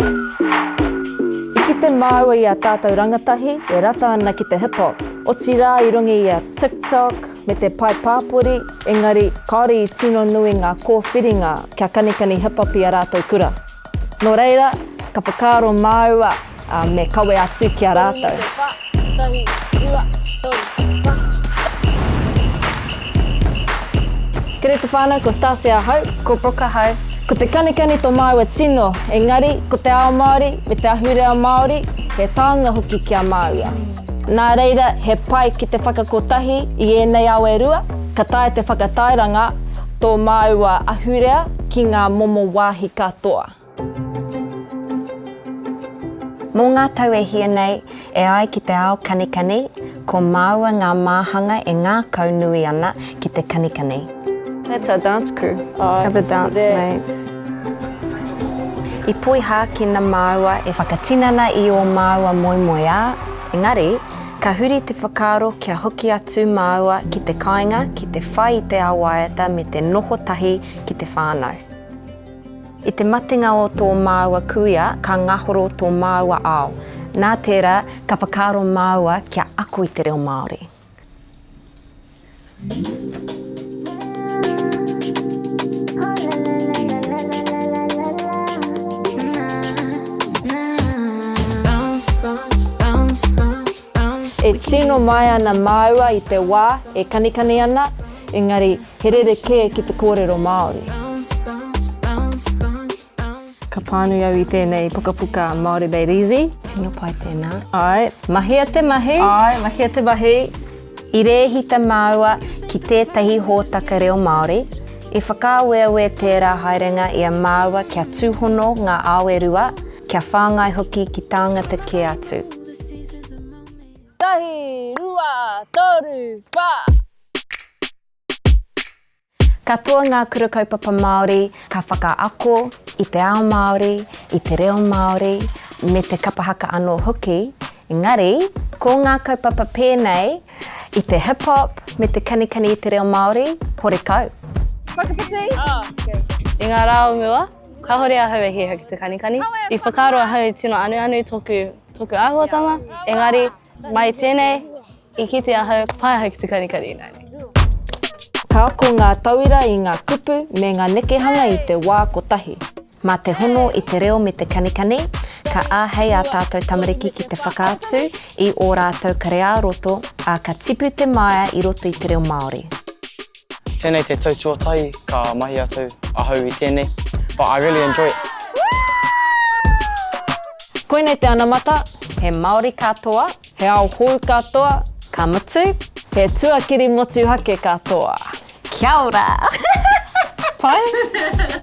I ki te māua i a tātou rangatahi, e rata ana ki te hip-hop. O tī rā I rungi I a TikTok me te pai pāpori, engari kaore I tino nui ngā kōwhiringa kia kanikani hip-hop I a rātou kura. Nō reira, ka whakaaro māua me kawe atu ki a rātou. Kere te whānau, ko Stasia hau. Ko Broka hau. Ko te kanikani tō māua tino, engari, ko te ao Māori, me te ahurea Māori, he taonga hoki ki a māua. Nā reira, he pai ki te whakakotahi I ēnei Aotearoa, ka tae te whakatairanga tō māua ahurea ki ngā momo wāhi katoa. Mō ngā tau e hia nei, e ai ki te ao kanikani, ko māua ngā māhanga e ngā kau nui ana ki te kanikani. That's our dance crew. Have the dance mates. I poi hā ki ngā māua e whakatinana I o māua moimoia, engari, ka huri te whakaaro kia hoki atu māua ki te kāinga, ki te whai I te awaiata me te noho tahi ki te whānau. I te matinga o tō māua kuia, ka ngahoro tō māua ao. Nā tērā, ka whakaaro māua kia ako I te reo Māori. E tino mai ana māua I te wā, e kanikani ana, engari he rereke ki te kōrero Māori. Ka pānui au I tēnei puka Māori Bay Easy. Tino pai tēnā. Ai, mahi a te mahi. Ai, mahi a te mahi. I rehita māua ki tētahi hōtaka reo Māori, e whakāweawe tērā haerenga I a māua kia tūhono ngā Aotearoa, kia whāngai hoki ki tāngata ke atu. Tahi, rua, toru, wha! Katoa ngā kura kaupapa Māori, ka whakaako I te ao Māori, I te reo Māori, me te kapahaka anō hoki. Engari, ko ngā kaupapa pēnei, I te hip-hop, me te kanikani I te reo Māori, hore kau. Whakapiti? Okay. I ngā rāo mewa, ka hore a hau e hea ki te kanikani. I whakaaro a hau I tino anu toku āhuatanga. Engari, mai tēnei, I kite a hau, pai hau ki te kanikani nai. Ka ako ngā tauira I ngā kupu me ngā nekehanga I te wā kotahi. Mā te hono I te reo me te kanikani, ka āhei a tātou tamariki ki te whakaatu I ō rātou karea roto, a ka tipu te maia I roto I te reo Māori. Tēnei te tautuatahi, ka mahi atu ahau I tēnei, but I really enjoy it. Koinei te anamata, he Māori katoa, he ao hou katoa, ka mutu, he tuakiri motu hake katoa. Kia ora! Pai?